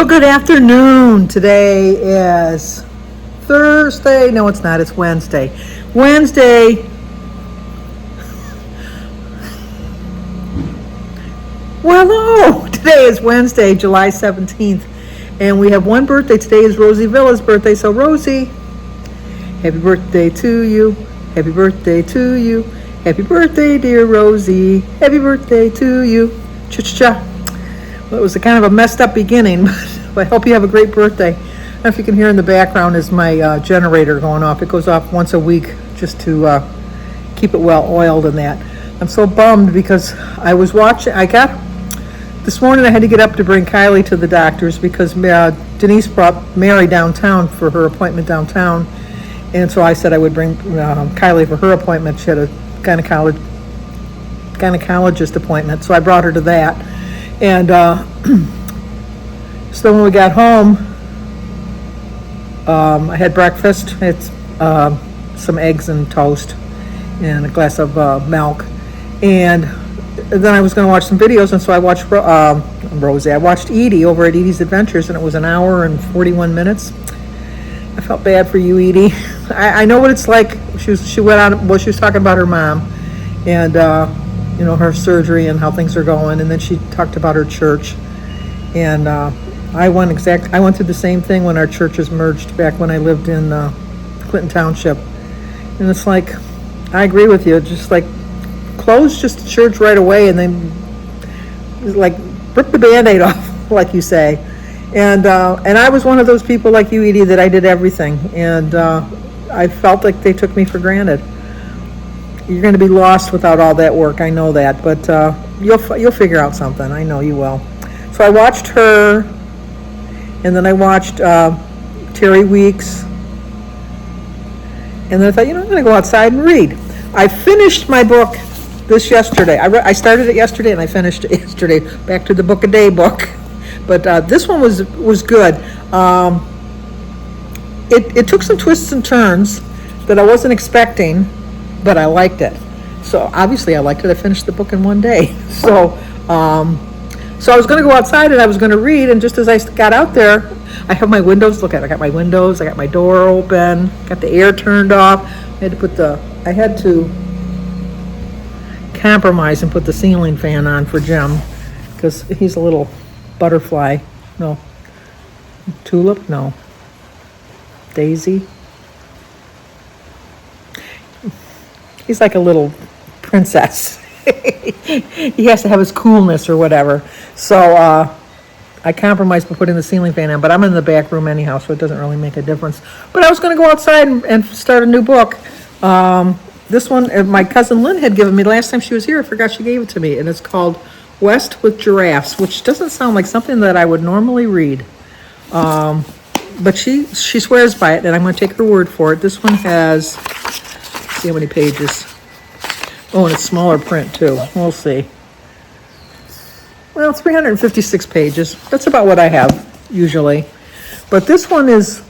Well, good afternoon. Today is Thursday. No, it's not. It's Wednesday. Wednesday. Well, hello. Today is Wednesday, July 17th. And we have one birthday. Today is Rosie Villa's birthday. So, Rosie, happy birthday to you. Happy birthday to you. Happy birthday, dear Rosie. Happy birthday to you. Cha-cha-cha. Well, it was a kind of a messed up beginning, but I hope you have a great birthday. I don't know if you can hear in the background is my generator going off. It goes off once a week just to keep it well oiled and that. I'm so bummed because this morning I had to get up to bring Kylie to the doctor's because Denise brought Mary downtown for her appointment downtown. And so I said I would bring Kylie for her appointment. She had a gynecologist appointment, so I brought her to that. And so when we got home, I had breakfast. I had some eggs and toast and a glass of milk. And then I was going to watch some videos, and so I watched Rosie. I watched Edie over at Edie's Adventures, and it was an hour and 41 minutes. I felt bad for you, Edie. I know what it's like. She was talking about her mom and her surgery and how things are going, and then she talked about her church. And I went through the same thing when our churches merged back when I lived in Clinton Township. And it's like, I agree with you. Just like close just the church right away, and then like rip the Band-Aid off, like you say. And I was one of those people like you, Edie, that I did everything, and I felt like they took me for granted. You're going to be lost without all that work. I know that, but you'll figure out something. I know you will. So I watched her, and then I watched Terry Weeks, and then I thought, I'm going to go outside and read. I finished my book yesterday. I started it yesterday, and I finished it yesterday. Back to the Book a Day book. But this one was good. It took some twists and turns that I wasn't expecting, but I liked it. So obviously I liked it. I finished the book in one day. So I was going to go outside and I was going to read. And just as I got out there, I have my windows. Look at it. I got my windows. I got my door open. Got the air turned off. I had to compromise and put the ceiling fan on for Jim because he's a little butterfly. No. Tulip? No. Daisy? He's like a little princess. He has to have his coolness or whatever. So I compromised by putting the ceiling fan on, but I'm in the back room anyhow, so it doesn't really make a difference. But I was going to go outside and start a new book. This one, my cousin Lynn had given me last time she was here. I forgot she gave it to me, and it's called West with Giraffes, which doesn't sound like something that I would normally read. But she swears by it, and I'm going to take her word for it. This one has, let's see how many pages. Oh, and it's smaller print, too. We'll see. Well, 356 pages. That's about what I have, usually. But this one is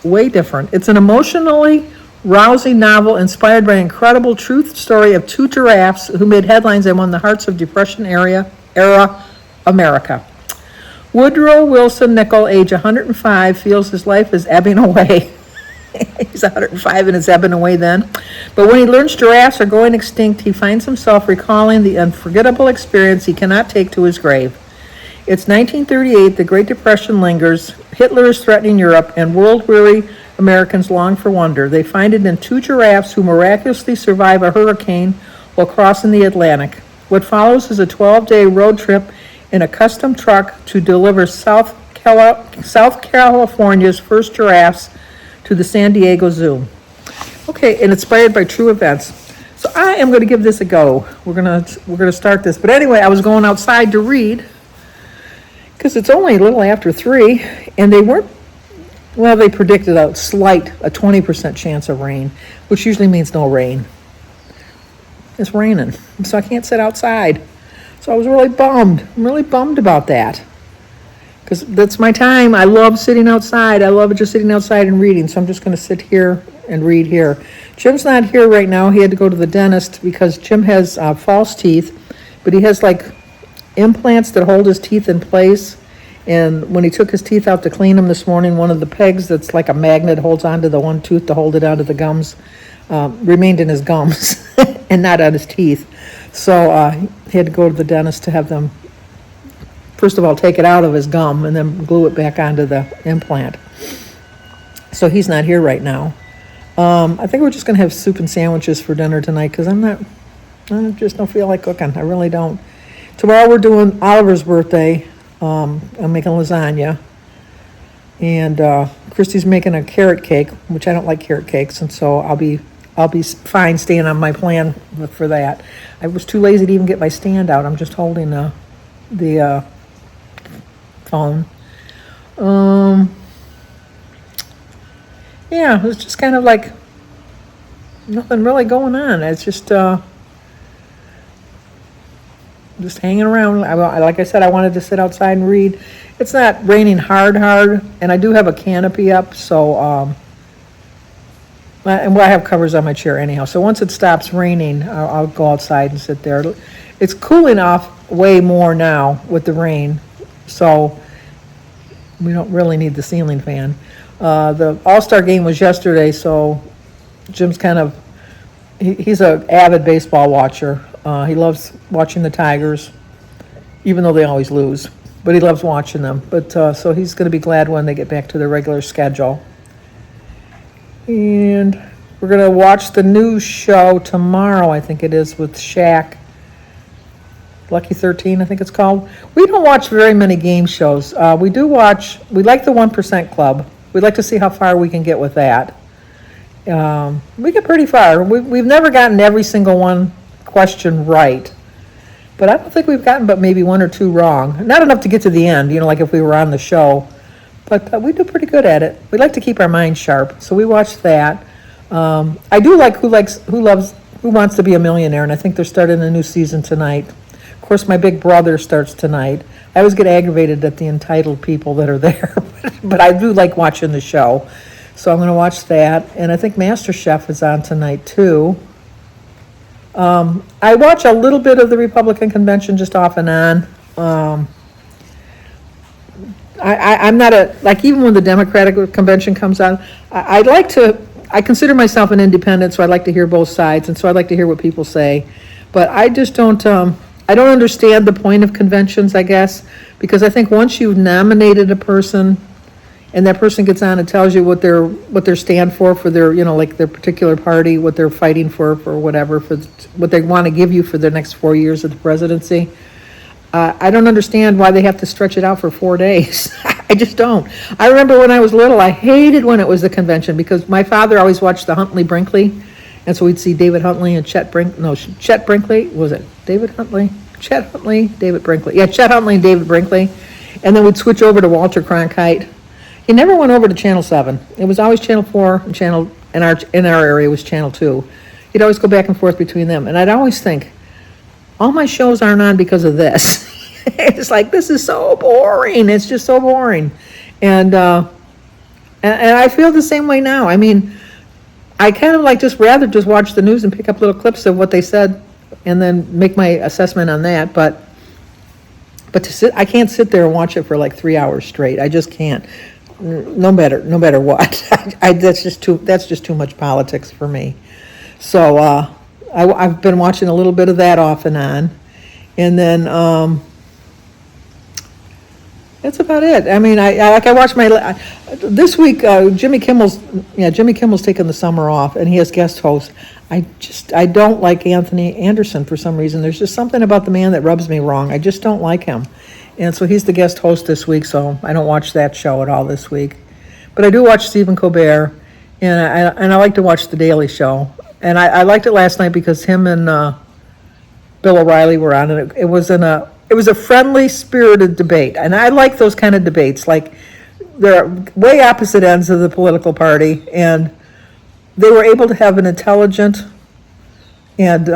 way different. It's an emotionally rousing novel inspired by an incredible truth story of two giraffes who made headlines and won the hearts of Depression-era America. Woodrow Wilson Nickel, age 105, feels his life is ebbing away. He's 105 and it's ebbing away then. But when he learns giraffes are going extinct, he finds himself recalling the unforgettable experience he cannot take to his grave. It's 1938, the Great Depression lingers, Hitler is threatening Europe, and world-weary Americans long for wonder. They find it in two giraffes who miraculously survive a hurricane while crossing the Atlantic. What follows is a 12-day road trip in a custom truck to deliver South California's first giraffes to the San Diego Zoo. Okay, and inspired by true events. So I am going to give this a go. We're gonna start this. But anyway, I was going outside to read because it's only a little after 3, and they predicted a 20% chance of rain, which usually means no rain. It's raining, so I can't sit outside. So I was really bummed. I'm really bummed about that. Because that's my time. I love sitting outside. I love just sitting outside and reading. So I'm just going to sit here and read here. Jim's not here right now. He had to go to the dentist because Jim has false teeth, but he has like implants that hold his teeth in place, And when he took his teeth out to clean them this morning, one of the pegs that's like a magnet holds onto the one tooth to hold it onto the gums remained in his gums and not on his teeth. So he had to go to the dentist to have them, first of all, take it out of his gum and then glue it back onto the implant. So he's not here right now. I think we're just going to have soup and sandwiches for dinner tonight because I just don't feel like cooking. I really don't. Tomorrow we're doing Oliver's birthday. I'm making lasagna. And Christy's making a carrot cake, which I don't like carrot cakes, and so I'll be fine staying on my plan for that. I was too lazy to even get my stand out. I'm just holding the phone. Yeah, it's just kind of like nothing really going on. It's just hanging around. Like I said, I wanted to sit outside and read. It's not raining hard, and I do have a canopy up, so and I have covers on my chair anyhow. So once it stops raining, I'll go outside and sit there. It's cooling off way more now with the rain, so we don't really need the ceiling fan. The All-Star game was yesterday, so Jim's he's an avid baseball watcher. He loves watching the Tigers, even though they always lose, but he loves watching them. But so he's going to be glad when they get back to their regular schedule. And we're going to watch the new show tomorrow, I think it is, with Shaq. Lucky 13, I think it's called. We don't watch very many game shows. We like the 1% Club. We'd like to see how far we can get with that. We get pretty far. We've never gotten every single one question right. But I don't think we've gotten but maybe one or two wrong. Not enough to get to the end, like if we were on the show. But we do pretty good at it. We like to keep our minds sharp, so we watch that. I do like Who Wants to Be a Millionaire, and I think they're starting a new season tonight. Of course, my big brother starts tonight. I always get aggravated at the entitled people that are there, but I do like watching the show. So I'm going to watch that, and I think MasterChef is on tonight too. I watch a little bit of the Republican convention just off and on. I'm not even when the Democratic convention comes on, I consider myself an independent, so I like to hear both sides, and so I like to hear what people say. But I just don't, I don't understand the point of conventions, I guess, because I think once you've nominated a person and that person gets on and tells you what their stand for their, like their particular party, what they're fighting for whatever, for what they want to give you for their next 4 years of the presidency. I don't understand why they have to stretch it out for 4 days. I just don't. I remember when I was little, I hated when it was the convention because my father always watched the Huntley-Brinkley, and so we'd see David Huntley and Chet Brinkley, was it David Huntley? Chet Huntley, David Brinkley. Yeah, Chet Huntley and David Brinkley. And then we'd switch over to Walter Cronkite. He never went over to Channel 7. It was always Channel 4 and in our area was Channel 2. He'd always go back and forth between them. And I'd always think, all my shows aren't on because of this. It's like, this is so boring. It's just so boring. And I feel the same way now. I mean, I kind of rather just watch the news and pick up little clips of what they said and then make my assessment on that. But I can't sit there and watch it for like 3 hours straight. I just can't. No matter what. That's just too much politics for me. So I've been watching a little bit of that off and on, and then that's about it. I mean, I watched this week. Jimmy Kimmel's taking the summer off, and he has guest hosts. I don't like Anthony Anderson for some reason. There's just something about the man that rubs me wrong. I just don't like him. And so he's the guest host this week, so I don't watch that show at all this week. But I do watch Stephen Colbert, and I like to watch The Daily Show. And I liked it last night because him and Bill O'Reilly were on, and it was a friendly, spirited debate. And I like those kind of debates. Like, they're way opposite ends of the political party, and they were able to have an intelligent and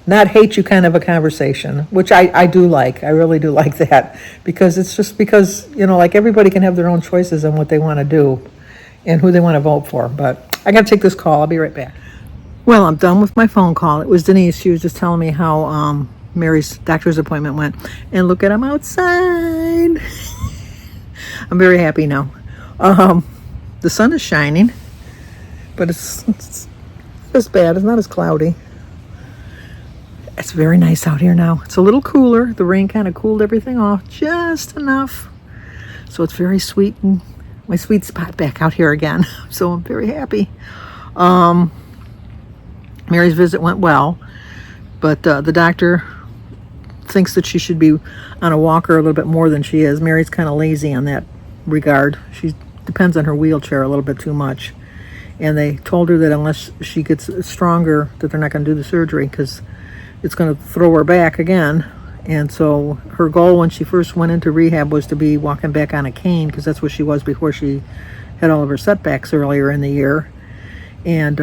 not hate you kind of a conversation, which I do like. I really do like that, because it's just because, like, everybody can have their own choices on what they want to do and who they want to vote for. But I got to take this call. I'll be right back. Well, I'm done with my phone call. It was Denise. She was just telling me how Mary's doctor's appointment went. And look at him outside. I'm very happy now. The sun is shining, but it's not as bad. It's not as cloudy. It's very nice out here now. It's a little cooler. The rain kind of cooled everything off just enough. So it's very sweet, and my sweet spot back out here again. So I'm very happy. Mary's visit went well, but the doctor thinks that she should be on a walker a little bit more than she is. Mary's kind of lazy on that regard. She depends on her wheelchair a little bit too much. And they told her that unless she gets stronger, that they're not going to do the surgery because it's going to throw her back again. And so her goal when she first went into rehab was to be walking back on a cane, because that's what she was before she had all of her setbacks earlier in the year. And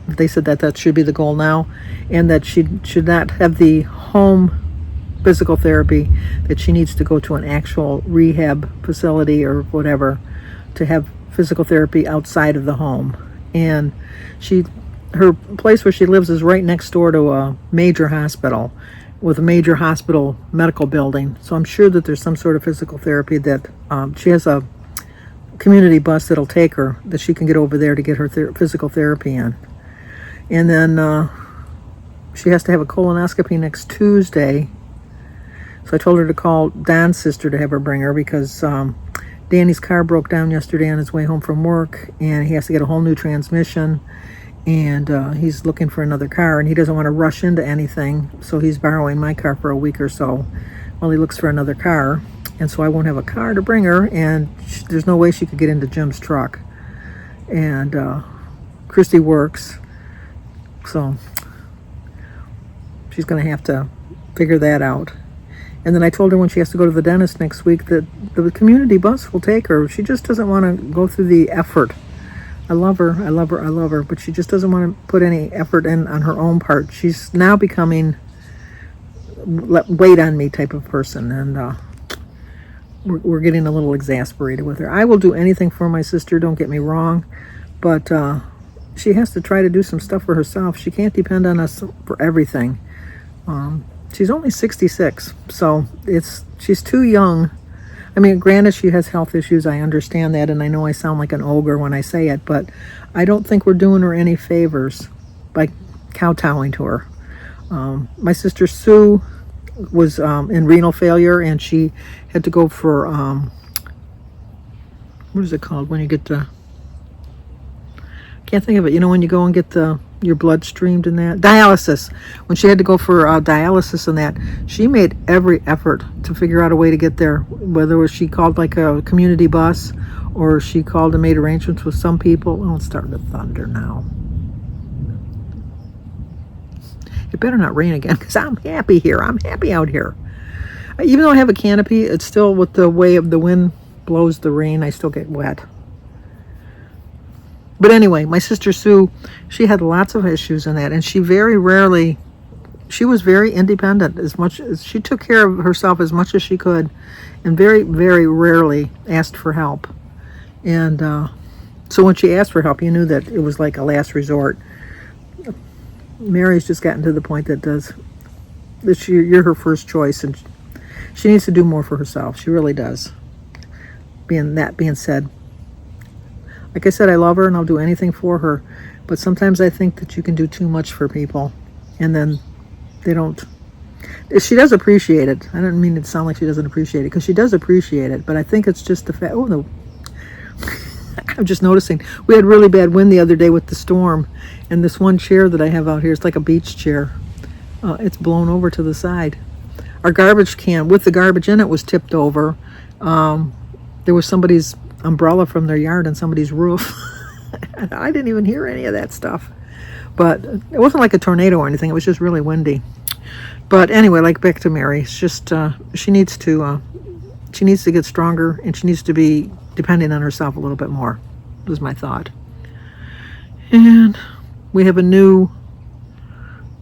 they said that that should be the goal now, and that she should not have the home physical therapy, that she needs to go to an actual rehab facility or whatever to have physical therapy outside of the home. And her place where she lives is right next door to a major hospital, with a major hospital medical building. So I'm sure that there's some sort of physical therapy that she has a community bus that'll take her, that she can get over there to get her physical therapy in. And then she has to have a colonoscopy next Tuesday. So I told her to call Don's sister to have her bring her, because Danny's car broke down yesterday on his way home from work, and he has to get a whole new transmission. And he's looking for another car, and he doesn't want to rush into anything, so he's borrowing my car for a week or so while he looks for another car. And so I won't have a car to bring her, and there's no way she could get into Jim's truck. And Christy works, so she's going to have to figure that out. And then I told her when she has to go to the dentist next week that the community bus will take her. She just doesn't want to go through the effort. I love her, but she just doesn't want to put any effort in on her own part. She's now becoming wait on me type of person, and we're getting a little exasperated with her. I will do anything for my sister, don't get me wrong, but she has to try to do some stuff for herself. She can't depend on us for everything. She's only 66, so she's too young. I mean, granted, she has health issues. I understand that, and I know I sound like an ogre when I say it, but I don't think we're doing her any favors by kowtowing to her. My sister Sue was in renal failure, and she had to go for, what is it called when you get the, can't think of it, you know, when you go and get your blood streamed and that, dialysis. When she had to go for dialysis and that, she made every effort to figure out a way to get there, whether it was she called like a community bus, or she called and made arrangements with some people. Oh, it's starting to thunder now. It better not rain again, because I'm happy here. I'm happy out here. Even though I have a canopy, it's still, with the way of the wind blows the rain, I still get wet. But anyway, my sister Sue, she had lots of issues in that, and she was very independent, as much as she took care of herself as much as she could, and very, very rarely asked for help. And so when she asked for help, you knew that it was like a last resort. Mary's just gotten to the point that you're her first choice, and she needs to do more for herself. She really does. Being said, like I said, I love her and I'll do anything for her, but sometimes I think that you can do too much for people, and then they don't. She does appreciate it. I don't mean it to sound like she doesn't appreciate it, because she does appreciate it, but I think it's just the fact. Oh no. I'm just noticing we had really bad wind the other day with the storm, and this one chair that I have out here, it's like a beach chair. It's blown over to the side. Our garbage can with the garbage in it was tipped over. There was somebody's umbrella from their yard on somebody's roof. I didn't even hear any of that stuff, but it wasn't like a tornado or anything. It was just really windy. But anyway, like back to Mary, it's just she needs to get stronger, and she needs to be depending on herself a little bit more, was my thought. And we have a new,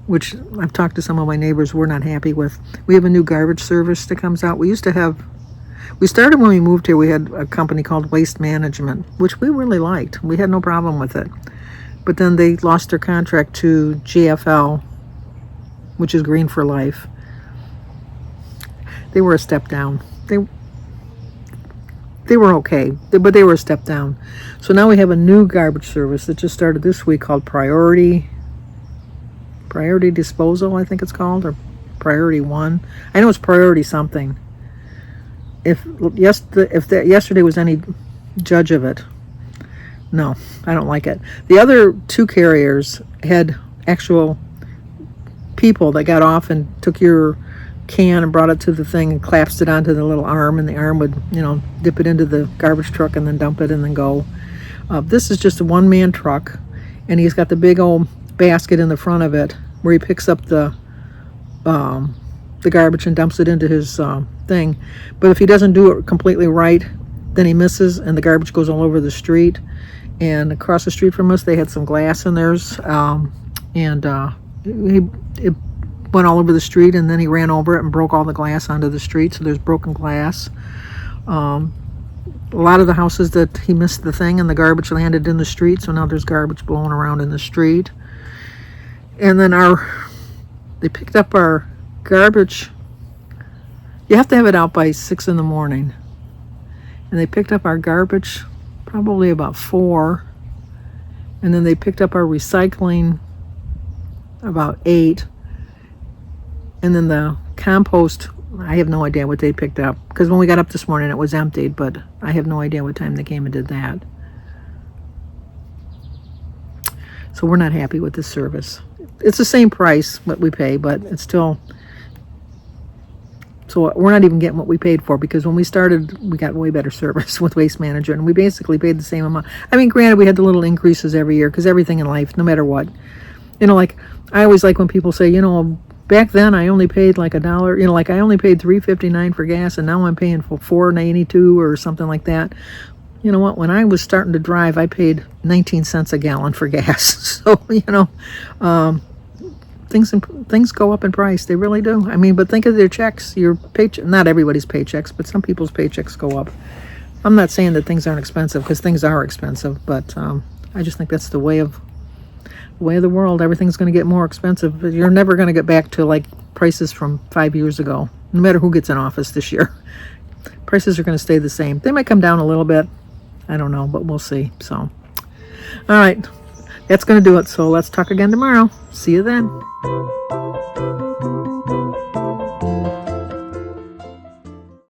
which I've talked to some of my neighbors, we're not happy with. We have a new garbage service that comes out. We started when we moved here, we had a company called Waste Management, which we really liked. We had no problem with it. But then they lost their contract to GFL, which is Green for Life. They were a step down. they were okay, but they were a step down. So now we have a new garbage service that just started this week called Priority Disposal, I think it's called, or Priority One. I know it's Priority something. If yesterday was any judge of it, no, I don't like it. The other two carriers had actual people that got off and took your can and brought it to the thing and clasped it onto the little arm, and the arm would, dip it into the garbage truck and then dump it and then go. This is just a one-man truck, and he's got the big old basket in the front of it where he picks up the garbage and dumps it into his thing. But if he doesn't do it completely right, then he misses and the garbage goes all over the street. And across the street from us, they had some glass in theirs, it went all over the street, and then he ran over it and broke all the glass onto the street, so there's broken glass. A lot of the houses that he missed the thing, and the garbage landed in the street, so now there's garbage blowing around in the street. And then they picked up our garbage. You have to have it out by 6 in the morning. And they picked up our garbage probably about 4. And then they picked up our recycling about 8. And then the compost, I have no idea what they picked up, because when we got up this morning it was emptied, but I have no idea what time they came and did that. So we're not happy with this service. It's the same price what we pay, but it's still, so we're not even getting what we paid for, because when we started we got way better service with Waste Management, and we basically paid the same amount. I mean, granted, we had the little increases every year, because everything in life, no matter what, like I always like when people say, back then I only paid like $1, like I only paid $3.59 for gas, and now I'm paying for $4.92 or something like that. You know what? When I was starting to drive, I paid 19 cents a gallon for gas. So things go up in price. They really do. I mean, but think of their checks. Your paycheck. Not everybody's paychecks, but some people's paychecks go up. I'm not saying that things aren't expensive, because things are expensive, but I just think that's the way of the world. Everything's going to get more expensive. You're never going to get back to like prices from 5 years ago, no matter who gets in office this year. Prices are going to stay the same. They might come down a little bit. I don't know, but we'll see. So, all right, that's going to do it. So let's talk again tomorrow. See you then.